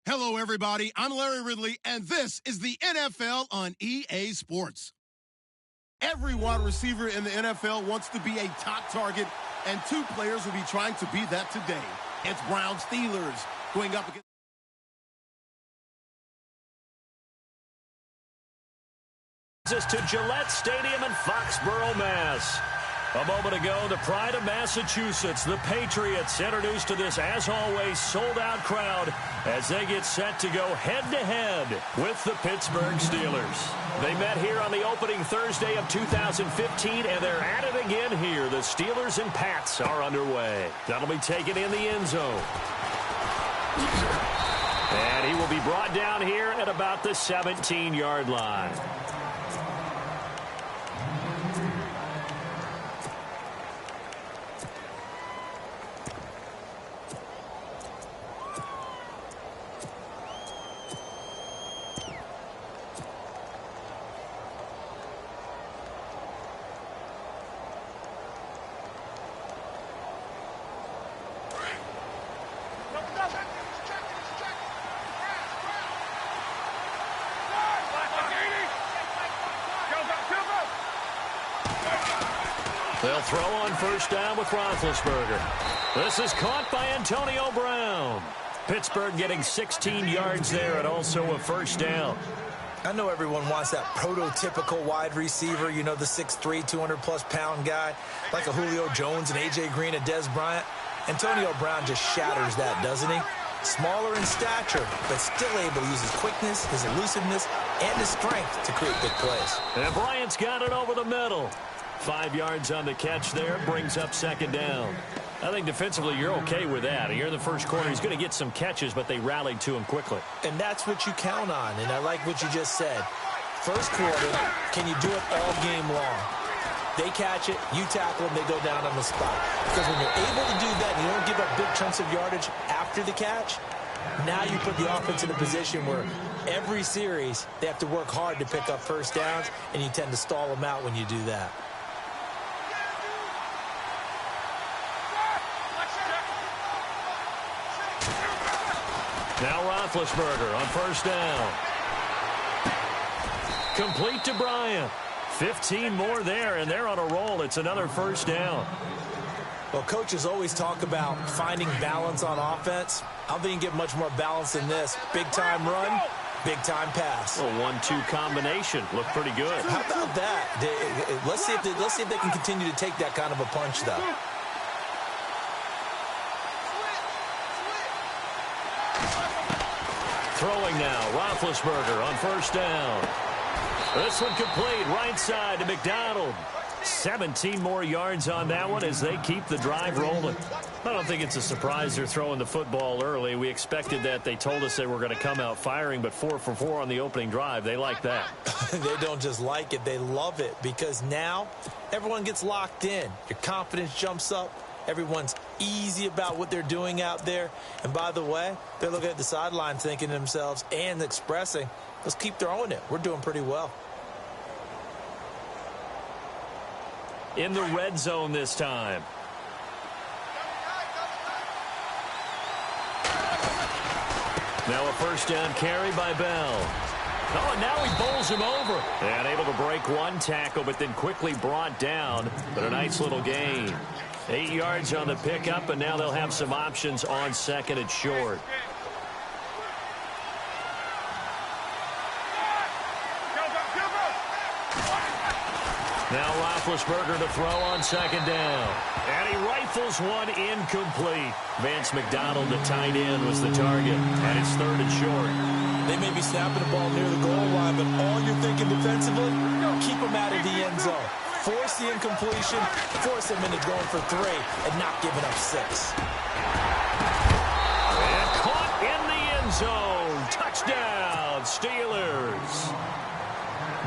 Hello, everybody. I'm Larry Ridley, and this is the NFL on EA Sports. Every wide receiver in the NFL wants to be a top target, and two players will be trying to be that today. It's Browns Steelers going up against... Us to Gillette Stadium in Foxborough, Mass. A moment ago, the pride of Massachusetts, the Patriots, introduced to this, as always, sold-out crowd as they get set to go head-to-head with the Pittsburgh Steelers. They met here on the opening Thursday of 2015, and they're at it again here. The Steelers and Pats are underway. That'll be taken in the end zone. And he will be brought down here at about the 17-yard line. They'll throw on first down with Roethlisberger. This is caught by Antonio Brown. Pittsburgh getting 16 yards there and also a first down. I know everyone wants that prototypical wide receiver, you know, the 6'3", 200-plus pound guy, like a Julio Jones and A.J. Green and Dez Bryant. Antonio Brown just shatters that, doesn't he? Smaller in stature, but still able to use his quickness, his elusiveness, and his strength to create big plays. And Bryant's got it over the middle. 5 yards on the catch there, brings up second down. I think defensively you're okay with that. You're in the first quarter. He's going to get some catches, but they rallied to him quickly. And that's what you count on, and I like what you just said. First quarter, can you do it all game long? They catch it, you tackle them, they go down on the spot. Because when you're able to do that and you don't give up big chunks of yardage after the catch, now you put the offense in a position where every series they have to work hard to pick up first downs, and you tend to stall them out when you do that. Now Roethlisberger on first down. Complete to Bryant. 15 more there, and they're on a roll. It's another first down. Well, coaches always talk about finding balance on offense. I don't think you get much more balance than this. Big-time run, big-time pass. A 1-2 combination. Looked pretty good. How about that? Let's see if they can continue to take that kind of a punch, though. Throwing now, Roethlisberger on first down. This one complete, right side to McDonald. 17 more yards on that one as they keep the drive rolling. I don't think it's a surprise they're throwing the football early. We expected that. They told us they were going to come out firing, but 4 for 4 on the opening drive. They like that. They don't just like it, they love it, because now everyone gets locked in. Your confidence jumps up. Everyone's easy about what they're doing out there. And by the way, they're looking at the sideline thinking to themselves and expressing, let's keep throwing it. We're doing pretty well. In the red zone this time. Now a first down carry by Bell. Oh, and now he bowls him over. And able to break one tackle, but then quickly brought down. But a nice little gain. 8 yards on the pickup, and now they'll have some options on second and short. Now Roethlisberger to throw on second down. And he rifles one incomplete. Vance McDonald, the tight end, was the target. And it's third and short. They may be snapping the ball near the goal line, but all you're thinking defensively, keep them out of the end zone. Force the incompletion, force them into going for 3 and not giving up 6. And caught in the end zone. Touchdown, Steelers.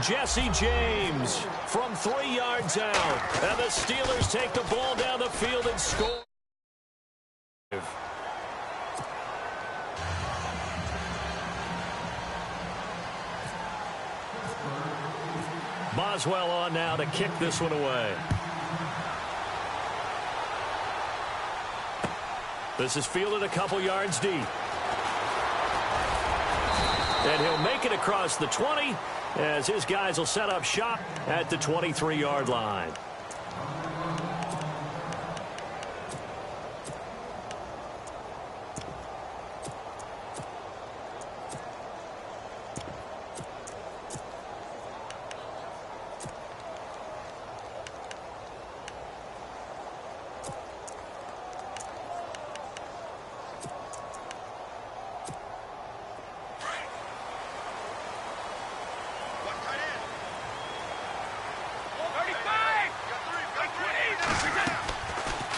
Jesse James from 3 yards out. And the Steelers take the ball down the field and score. Boswell on now to kick this one away. This is fielded a couple yards deep. And he'll make it across the 20 as his guys will set up shop at the 23-yard line.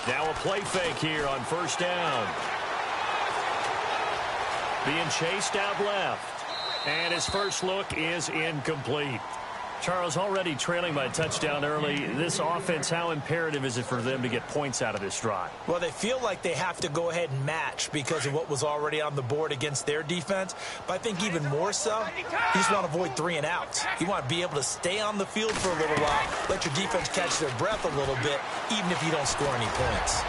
Now a play fake here on first down. Being chased out left. And his first look is incomplete. Charles, already trailing by a touchdown early. This offense, how imperative is it for them to get points out of this drive? Well, they feel like they have to go ahead and match because of what was already on the board against their defense. But I think even more so, you just want to avoid 3 and outs. You want to be able to stay on the field for a little while, let your defense catch their breath a little bit, even if you don't score any points.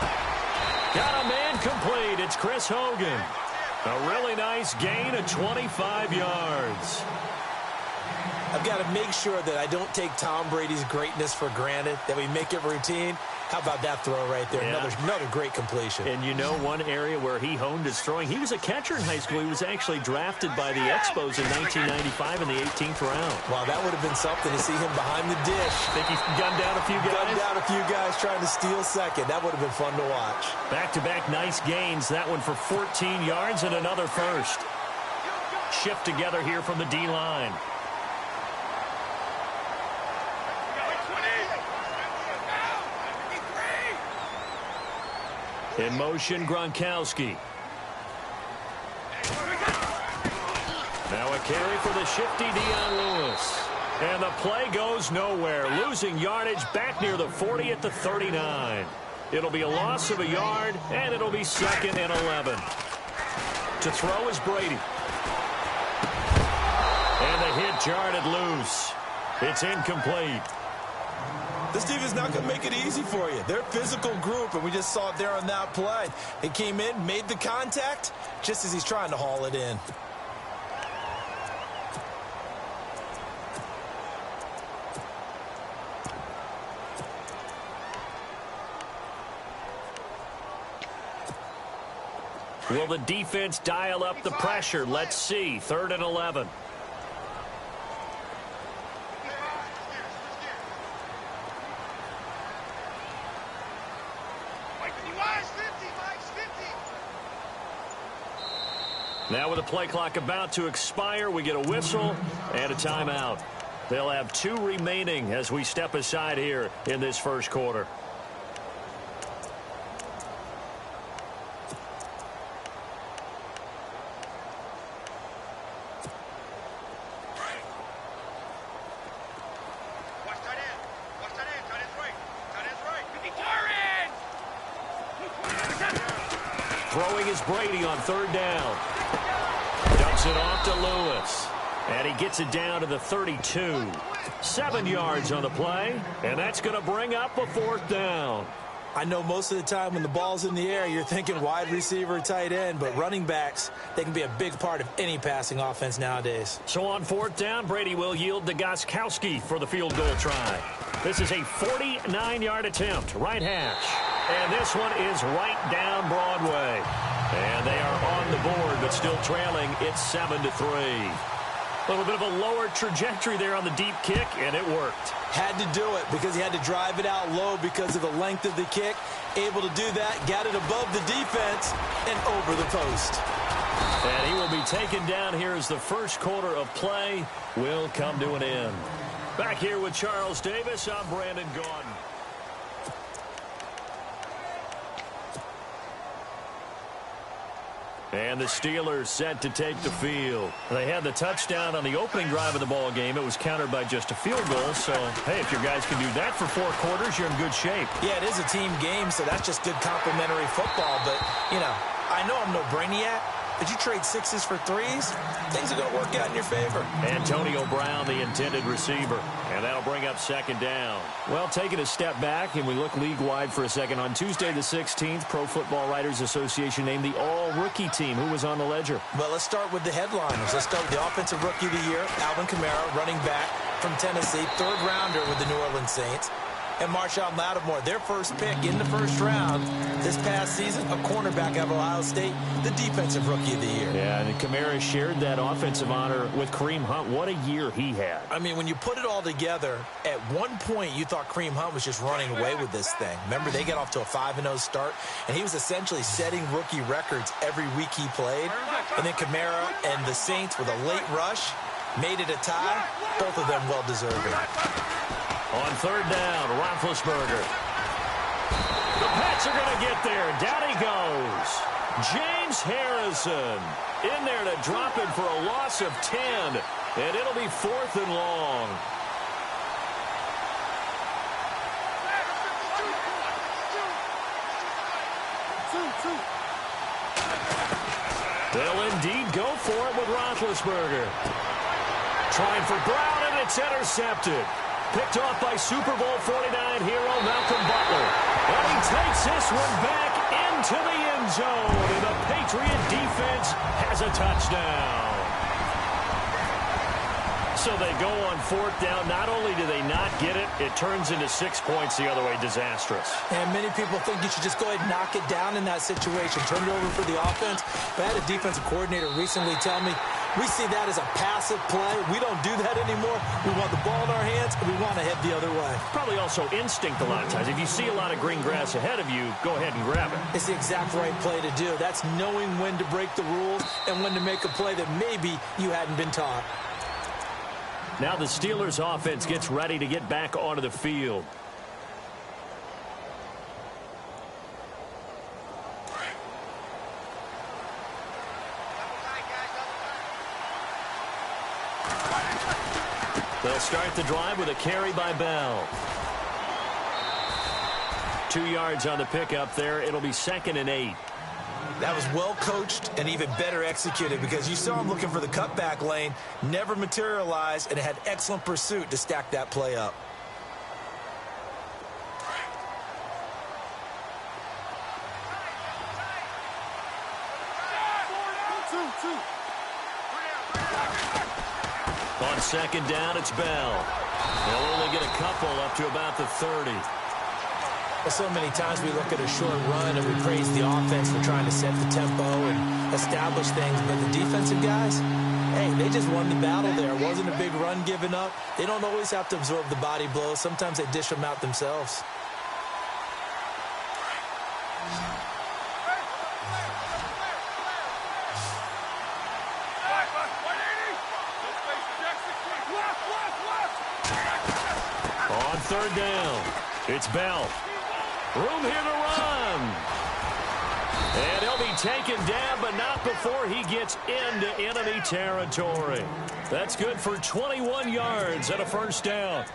Got a man complete. It's Chris Hogan. A really nice gain of 25 yards. I've got to make sure that I don't take Tom Brady's greatness for granted, that we make it routine. How about that throw right there? Yeah. Another great completion. And you know one area where he honed his throwing? He was a catcher in high school. He was actually drafted by the Expos in 1995 in the 18th round. Wow, that would have been something to see him behind the dish. Think he's gunned down a few guys? Gunned down a few guys trying to steal second. That would have been fun to watch. Back-to-back nice gains. That one for 14 yards and another first. Shift together here from the D-line. In motion, Gronkowski. Now a carry for the shifty Dion Lewis. And the play goes nowhere. Losing yardage back near the 40 at the 39. It'll be a loss of a yard, and it'll be 2nd and 11. To throw is Brady. And the hit jarred it loose. It's incomplete. This defense is not going to make it easy for you. They're a physical group, and we just saw it there on that play. They came in, made the contact, just as he's trying to haul it in. Will the defense dial up the pressure? Let's see. 3rd and 11. Now with the play clock about to expire, we get a whistle and a timeout. They'll have 2 remaining as we step aside here in this first quarter. Throwing is Brady on 3rd down. Dumps it off to Lewis. And he gets it down to the 32. 7 yards on the play. And that's going to bring up a 4th down. I know most of the time when the ball's in the air, you're thinking wide receiver, tight end, but running backs, they can be a big part of any passing offense nowadays. So on 4th down, Brady will yield to Gostkowski for the field goal try. This is a 49-yard attempt, right hash. And this one is right down Broadway. And they are on the board, but still trailing. It's 7-3. A little bit of a lower trajectory there on the deep kick, and it worked. Had to do it because he had to drive it out low because of the length of the kick. Able to do that, got it above the defense, and over the post. And he will be taken down here as the first quarter of play will come to an end. Back here with Charles Davis, I'm Brandon Gaudin. And the Steelers set to take the field. They had the touchdown on the opening drive of the ball game. It was countered by just a field goal. So, hey, if your guys can do that for 4 quarters, you're in good shape. Yeah, it is a team game, so that's just good complimentary football. But, you know, I know I'm no brainiac, As you trade 6s for 3s, things are going to work out in your favor. Antonio Brown, the intended receiver. And that'll bring up second down. Well, taking a step back, and we look league-wide for a second. On Tuesday the 16th, Pro Football Writers Association named the all-rookie team. Who was on the ledger? Well, let's start with the headliners. Let's start with the Offensive Rookie of the Year, Alvin Kamara, running back from Tennessee, third-rounder with the New Orleans Saints. And Marshawn Lattimore, their first pick in the first round this past season, a cornerback out of Ohio State, the Defensive Rookie of the Year. Yeah, and Kamara shared that offensive honor with Kareem Hunt. What a year he had. I mean, when you put it all together, at one point you thought Kareem Hunt was just running away with this thing. Remember, they got off to a 5-0 start, and he was essentially setting rookie records every week he played. And then Kamara and the Saints with a late rush made it a tie. Both of them well-deserving. On third down, Roethlisberger. The Pats are going to get there. Down he goes. James Harrison in there to drop it for a loss of 10. And it'll be 4th and long. They'll indeed go for it with Roethlisberger. Trying for Brown, and it's intercepted. Picked off by Super Bowl 49 hero Malcolm Butler. And he takes this one back into the end zone. And the Patriot defense has a touchdown. So they go on 4th down. Not only do they not get it, it turns into 6 points the other way. Disastrous. And many people think you should just go ahead and knock it down in that situation. Turn it over for the offense. But I had a defensive coordinator recently tell me, we see that as a passive play. We don't do that anymore. We want the ball in our hands, and we want to head the other way. Probably also instinct a lot of times. If you see a lot of green grass ahead of you, go ahead and grab it. It's the exact right play to do. That's knowing when to break the rules and when to make a play that maybe you hadn't been taught. Now the Steelers offense gets ready to get back onto the field. They'll start the drive with a carry by Bell. 2 yards on the pickup there. It'll be 2nd and 8. That was well coached and even better executed because you saw him looking for the cutback lane, never materialized, and had excellent pursuit to stack that play up. On 2nd down, it's Bell. They'll only get a couple up to about the 30. Well, so many times we look at a short run and we praise the offense for trying to set the tempo and establish things, but the defensive guys, hey, they just won the battle there. It wasn't a big run given up. They don't always have to absorb the body blows. Sometimes they dish them out themselves. On 3rd down, it's Bell. Room here to run. And he'll be taken down, but not before he gets into enemy territory. That's good for 21 yards and a 1st down.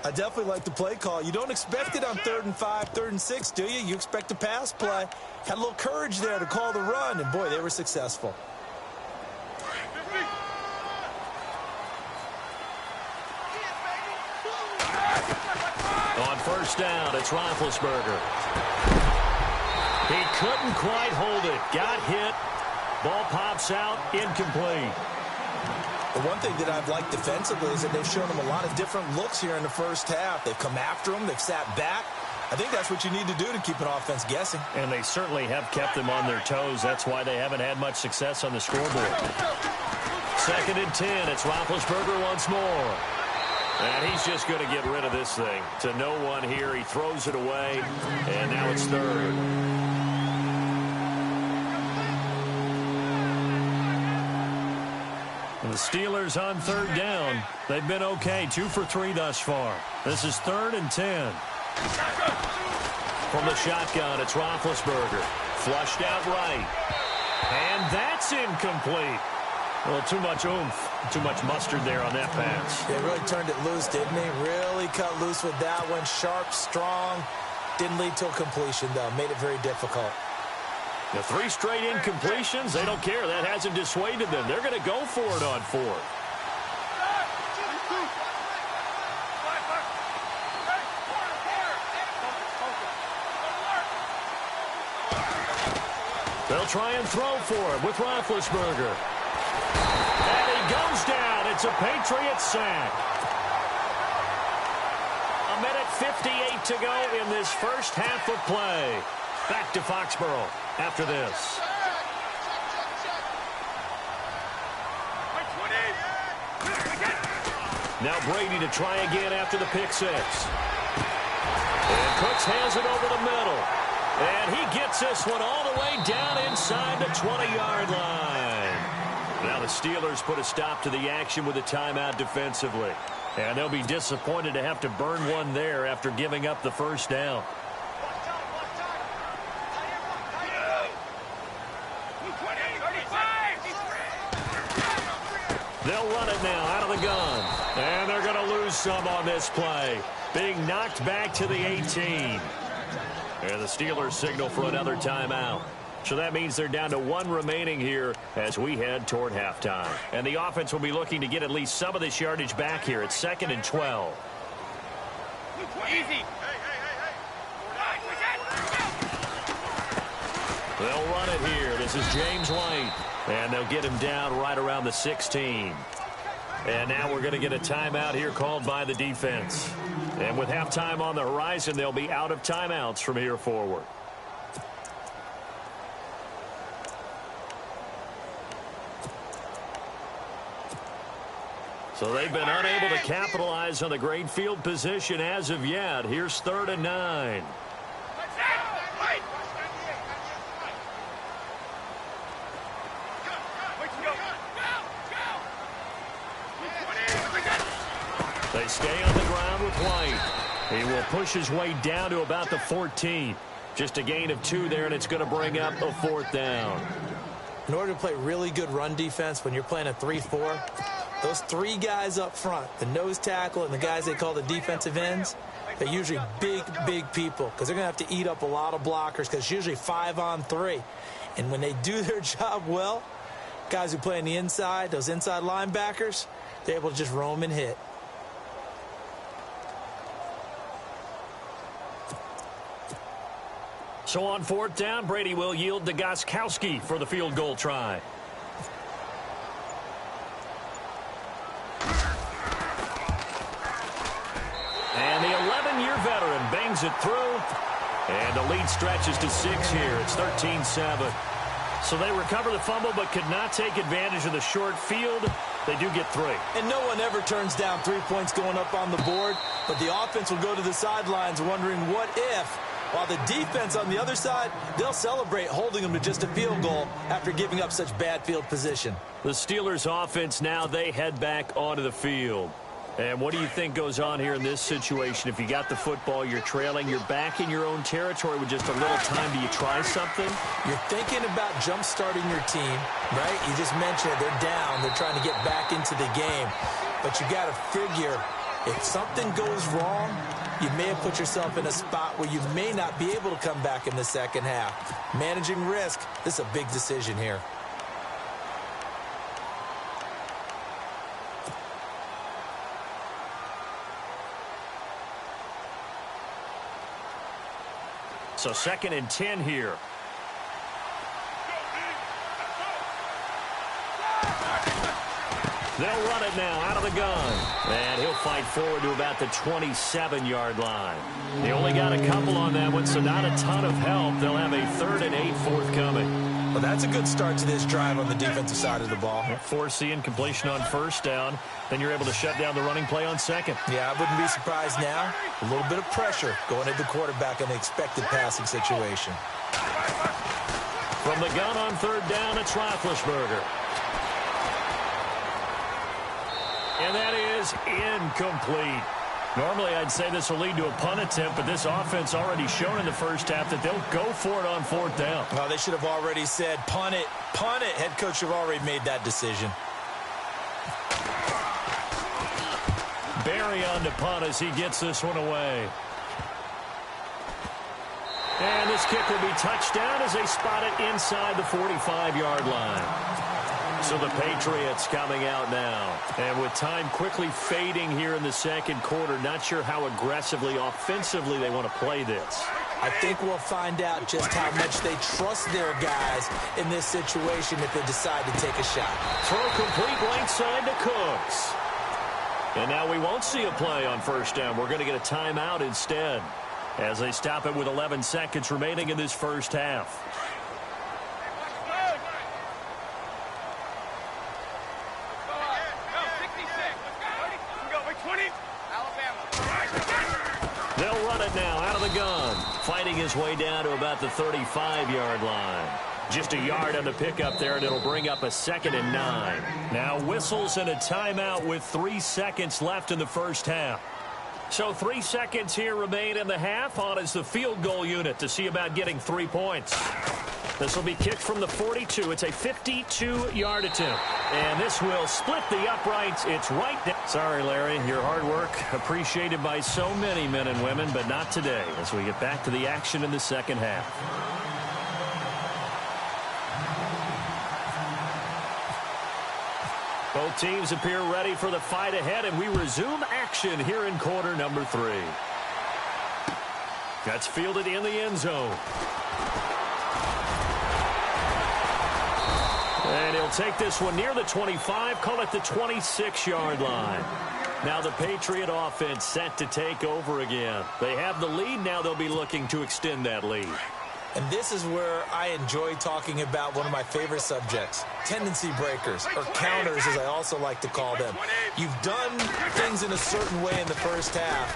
I definitely like the play call. You don't expect it on 3rd and 5, 3rd and 6, do you? You expect a pass play. Had a little courage there to call the run, and boy, they were successful. On 1st down, it's Roethlisberger. He couldn't quite hold it. Got hit. Ball pops out. Incomplete. The one thing that I've liked defensively is that they've shown him a lot of different looks here in the first half. They've come after him. They've sat back. I think that's what you need to do to keep an offense guessing. And they certainly have kept them on their toes. That's why they haven't had much success on the scoreboard. 2nd and 10. It's Roethlisberger once more. And he's just going to get rid of this thing. To no one here. He throws it away. And now it's 3rd. And the Steelers on 3rd down. They've been okay. 2 for 3 thus far. This is 3rd and 10. From the shotgun, it's Roethlisberger. Flushed out right. And that's incomplete. Well, too much oomph. Too much mustard there on that pass. They really turned it loose, didn't they? Really cut loose with that one. Sharp, strong. Didn't lead to a completion, though. Made it very difficult. The 3 straight incompletions, they don't care. That hasn't dissuaded them. They're going to go for it on 4th. They'll try and throw for it with Roethlisberger. And he goes down. It's a Patriots sack. 1:58 to go in this first half of play. Back to Foxborough after this. Now Brady to try again after the pick 6. And Cooks hands it over the middle. And he gets this one all the way down inside the 20-yard line. Now the Steelers put a stop to the action with a timeout defensively. And they'll be disappointed to have to burn one there after giving up the first down. They'll run it now out of the gun. And they're going to lose some on this play. Being knocked back to the 18. And the Steelers signal for another timeout. So that means they're down to 1 remaining here as we head toward halftime. And the offense will be looking to get at least some of this yardage back here. It's 2nd and 12. Easy. They'll run it here. This is James White. And they'll get him down right around the 16. And now we're going to get a timeout here called by the defense. And with halftime on the horizon, they'll be out of timeouts from here forward. So they've been unable to capitalize on the great field position as of yet. Here's 3rd and 9. They stay on the ground with White. He will push his way down to about the 14. Just a gain of 2 there, and it's going to bring up a 4th down. In order to play really good run defense when you're playing a 3-4, those 3 guys up front, the nose tackle and the guys they call the defensive ends, they're usually big people because they're going to have to eat up a lot of blockers because it's usually 5 on 3. And when they do their job well, guys who play on the inside, those inside linebackers, they're able to just roam and hit. So on 4th down, Brady will yield to Gostkowski for the field goal try. And the 11-year veteran bangs it through. And the lead stretches to 6 here. It's 13-7. So they recover the fumble but could not take advantage of the short field. They do get 3. And no one ever turns down 3 points going up on the board. But the offense will go to the sidelines wondering what if. While the defense on the other side, they'll celebrate holding them to just a field goal after giving up such bad field position. The Steelers offense now, they head back onto the field. And what do you think goes on here in this situation? If you got the football, you're trailing, you're back in your own territory with just a little time. Do you try something? You're thinking about jump-starting your team, right? You just mentioned it. They're down. They're trying to get back into the game. But you got to figure if something goes wrong, you may have put yourself in a spot where you may not be able to come back in the second half. Managing risk, this is a big decision here. So 2nd and 10 here. They'll run it now out of the gun. And he'll fight forward to about the 27-yard line. They only got a couple on that one, so not a ton of help. They'll have a 3rd and 8 forthcoming. Well, that's a good start to this drive on the defensive side of the ball. Force the incompletion on 1st down. Then you're able to shut down the running play on 2nd. Yeah, I wouldn't be surprised now. A little bit of pressure going at the quarterback in the expected passing situation. From the gun on 3rd down, it's Roethlisberger. And that is incomplete. Normally, I'd say this will lead to a punt attempt, but this offense already shown in the first half that they'll go for it on 4th down. Well, they should have already said, punt it, punt it. Head coach should have already made that decision. Barry on to punt as he gets this one away. And this kick will be touched down as they spot it inside the 45-yard line. So the Patriots coming out now. And with time quickly fading here in the second quarter, not sure how aggressively, offensively they want to play this. I think we'll find out just how much they trust their guys in this situation if they decide to take a shot. Throw complete right side to Cooks. And now we won't see a play on first down. We're going to get a timeout instead as they stop it with 11 seconds remaining in this first half. They'll run it now out of the gun. Fighting his way down to about the 35-yard line. Just a yard on the pickup there, and it'll bring up a 2nd and 9. Now whistles and a timeout with 3 seconds left in the first half. So 3 seconds here remain in the half. On is the field goal unit to see about getting 3 points. This will be kicked from the 42. It's a 52-yard attempt. And this will split the uprights. It's right down. Sorry, Larry. Your hard work appreciated by so many men and women, but not today as we get back to the action in the second half. Both teams appear ready for the fight ahead, and we resume action here in quarter number 3. That's fielded in the end zone. And he'll take this one near the 25, call it the 26-yard line. Now the Patriot offense set to take over again. They have the lead. Now they'll be looking to extend that lead. And this is where I enjoy talking about one of my favorite subjects, tendency breakers, or counters as I also like to call them. You've done things in a certain way in the first half,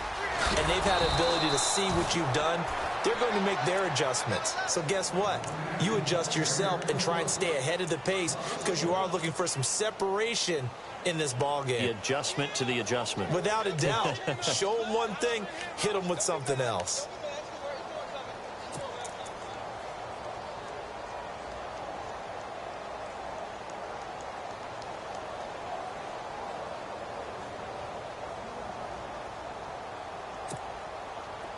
and they've had the ability to see what you've done. They're going to make their adjustments. So guess what? You adjust yourself and try and stay ahead of the pace because you are looking for some separation in this ball game. The adjustment to the adjustment. Without a doubt. Show them one thing, hit them with something else.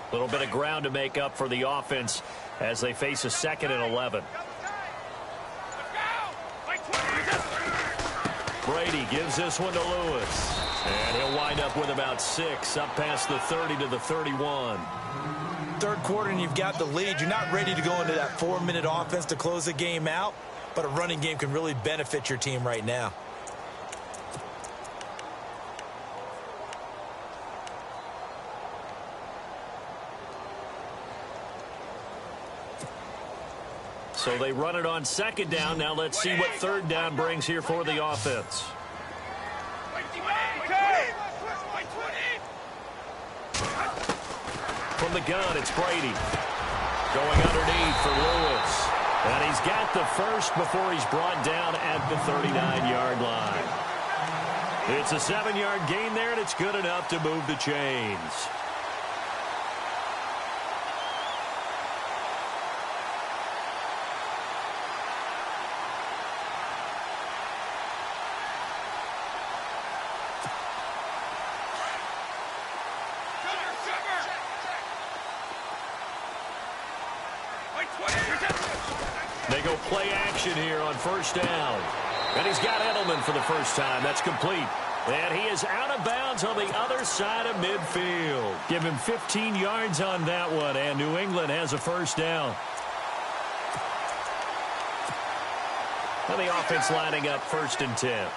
A little bit of ground to make up for the offense as they face a 2nd and 11. Brady gives this one to Lewis. And he'll wind up with about 6 up past the 30 to the 31. Third quarter and you've got the lead. You're not ready to go into that 4-minute offense to close the game out, but a running game can really benefit your team right now. So they run it on 2nd down. Now let's see what 3rd down brings here for the offense. From the gun, it's Brady. Going underneath for Lewis. And he's got the first before he's brought down at the 39-yard line. It's a 7-yard gain there, and it's good enough to move the chains. They go play action here on 1st down. And he's got Edelman for the first time. That's complete. And he is out of bounds on the other side of midfield. Give him 15 yards on that one, and New England has a 1st down. And the offense lining up 1st and 10.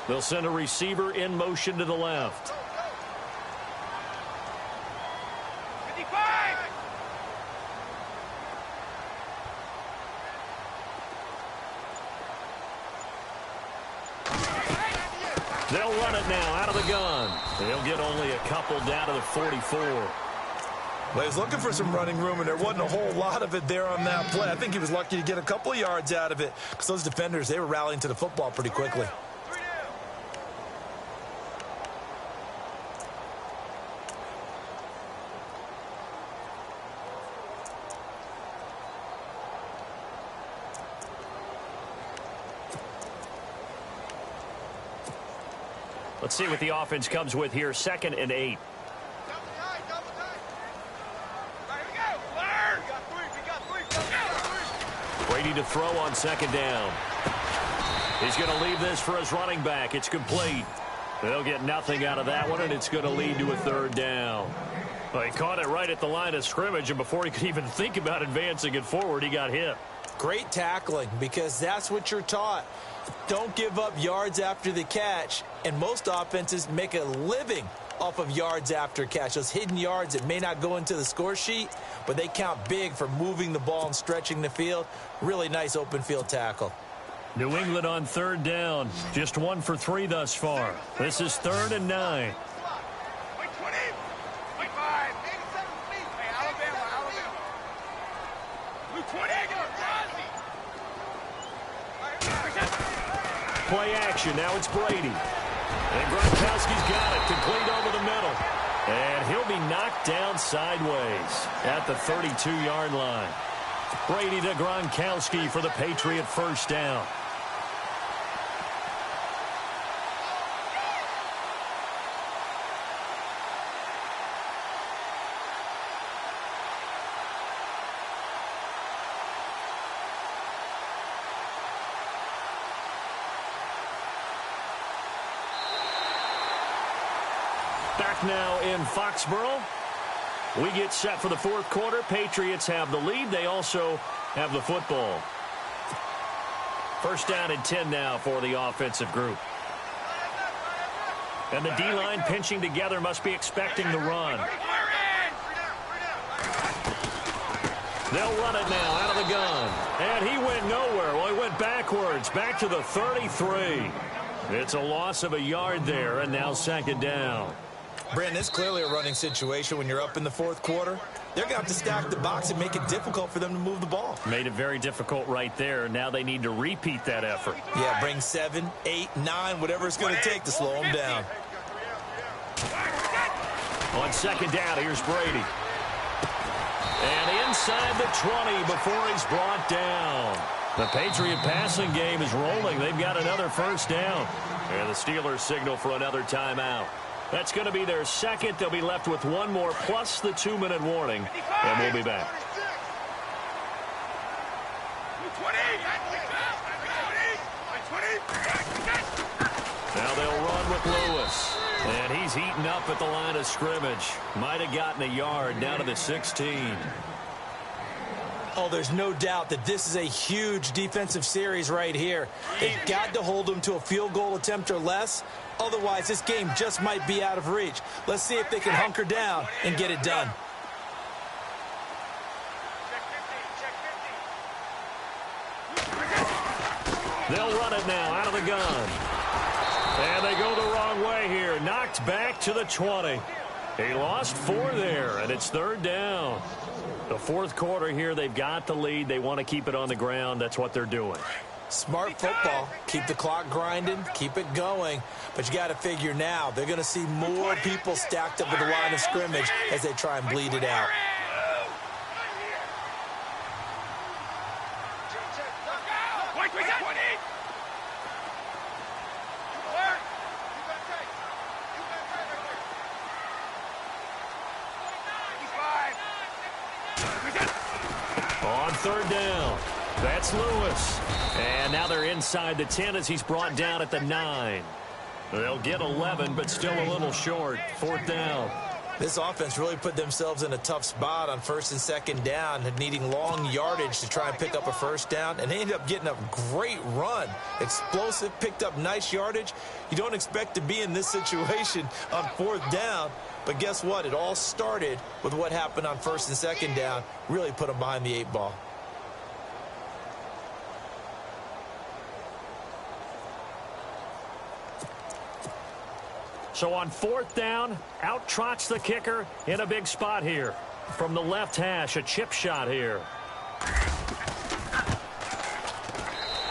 They'll send a receiver in motion to the left. They'll run it now out of the gun. They'll get only a couple down to the 44. Well, he was looking for some running room, and there wasn't a whole lot of it there on that play. I think he was lucky to get a couple of yards out of it because those defenders, they were rallying to the football pretty quickly. Let's see what the offense comes with here. 2nd and 8. Brady to throw on 2nd down. He's going to leave this for his running back. It's complete. They'll get nothing out of that one, and it's going to lead to a 3rd down. Well, he caught it right at the line of scrimmage, and before he could even think about advancing it forward, he got hit. Great tackling, because that's what you're taught. Don't give up yards after the catch, and most offenses make a living off of yards after catch. Those hidden yards that may not go into the score sheet, but they count big for moving the ball and stretching the field. Really nice open field tackle. New England on 3rd down. Just 1 for 3 thus far. This is 3rd and 9. Play action. Now it's Brady. And Gronkowski's got it. Complete over the middle. And he'll be knocked down sideways at the 32-yard line. Brady to Gronkowski for the Patriot 1st down. Back now in Foxborough. We get set for the 4th quarter. Patriots have the lead. They also have the football. 1st down and 10 now for the offensive group. And the D-line pinching together, must be expecting the run. They'll run it now out of the gun. And he went nowhere. Well, he went backwards, back to the 33. It's a loss of a yard there, and now 2nd down. Brandon, it's clearly a running situation when you're up in the 4th quarter. They're going to have to stack the box and make it difficult for them to move the ball. Made it very difficult right there. Now they need to repeat that effort. Yeah, bring 7, 8, 9, whatever it's going to take to slow them down. On 2nd down, here's Brady. And inside the 20 before he's brought down. The Patriot passing game is rolling. They've got another 1st down. And the Steelers signal for another timeout. That's going to be their 2nd. They'll be left with 1 more plus the 2-minute warning. And we'll be back. Now they'll run with Lewis. And he's heating up at the line of scrimmage. Might have gotten a yard down to the 16. Oh, there's no doubt that this is a huge defensive series right here. They've got to hold them to a field goal attempt or less. Otherwise, this game just might be out of reach. Let's see if they can hunker down and get it done. They'll run it now out of the gun. And they go the wrong way here. Knocked back to the 20. He lost 4 there, and it's 3rd down. The 4th quarter here, they've got the lead. They want to keep it on the ground. That's what they're doing. Smart football. Keep the clock grinding. Keep it going. But you got to figure now they're going to see more people stacked up at the line of scrimmage as they try and bleed it out. On 3rd down, that's Lewis. And now they're inside the 10 as he's brought down at the 9. They'll get 11, but still a little short. 4th down. This offense really put themselves in a tough spot on 1st and 2nd down, needing long yardage to try and pick up a 1st down, and they ended up getting a great run. Explosive, picked up nice yardage. You don't expect to be in this situation on 4th down, but guess what? It all started with what happened on 1st and 2nd down. Really put them behind the 8 ball. So on 4th down, out trots the kicker in a big spot here. From the left hash, a chip shot here.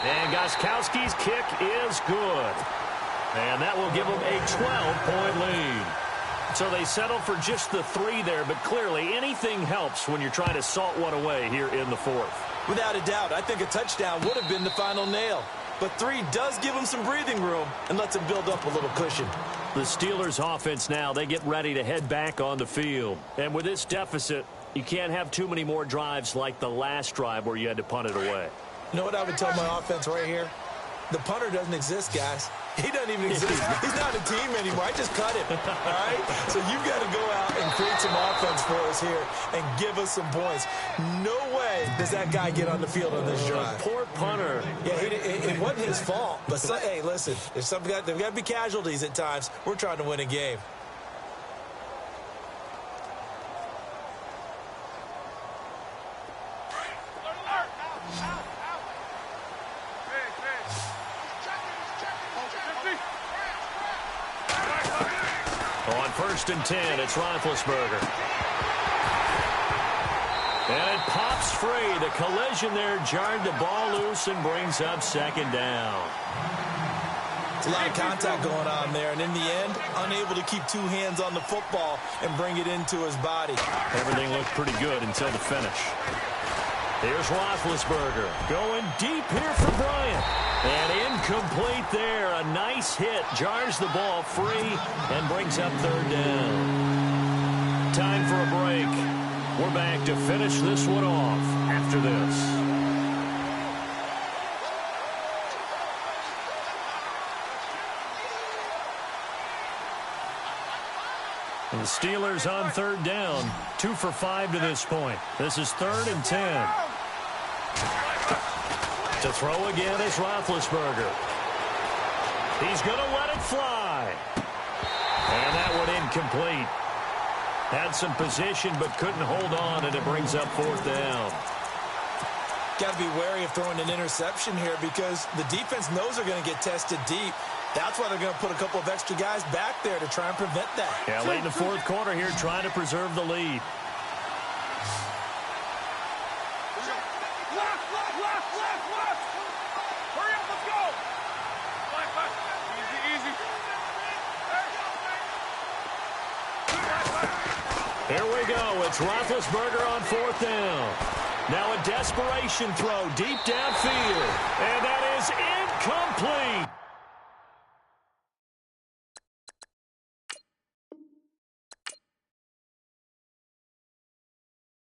And Gostkowski's kick is good. And that will give them a 12-point lead. So they settle for just the 3 there, but clearly anything helps when you're trying to salt one away here in the 4th. Without a doubt, I think a touchdown would have been the final nail. But 3 does give them some breathing room and lets them build up a little cushion. The Steelers offense now, they get ready to head back on the field. And with this deficit, you can't have too many more drives like the last drive where you had to punt it away. You know what I would tell my offense right here? The punter doesn't exist, guys. He doesn't even exist. He's not a team anymore. I just cut him, all right? So you've got to go out and create some offense for us here and give us some points. No way does that guy get on the field on this drive. Poor punter. Yeah, it wasn't his fault. But, hey, listen, there's got to be casualties at times. We're trying to win a game. On 1st and 10, it's Roethlisberger. And it pops free. The collision there jarred the ball loose and brings up 2nd down. It's a lot of contact going on there, and in the end, unable to keep 2 hands on the football and bring it into his body. Everything looked pretty good until the finish. Here's Roethlisberger going deep here for Bryant. And incomplete there. A nice hit. Jars the ball free and brings up 3rd down. Time for a break. We're back to finish this one off after this. And the Steelers on 3rd down. 2 for 5 to this point. This is 3rd and 10. To throw again is Roethlisberger. He's going to let it fly. And that one incomplete. Had some position but couldn't hold on, and it brings up 4th down. Got to be wary of throwing an interception here because the defense knows they're going to get tested deep. That's why they're going to put a couple of extra guys back there to try and prevent that. Yeah, late in the 4th quarter here, trying to preserve the lead. Here we go. It's Roethlisberger on 4th down. Now a desperation throw deep downfield. And that is incomplete.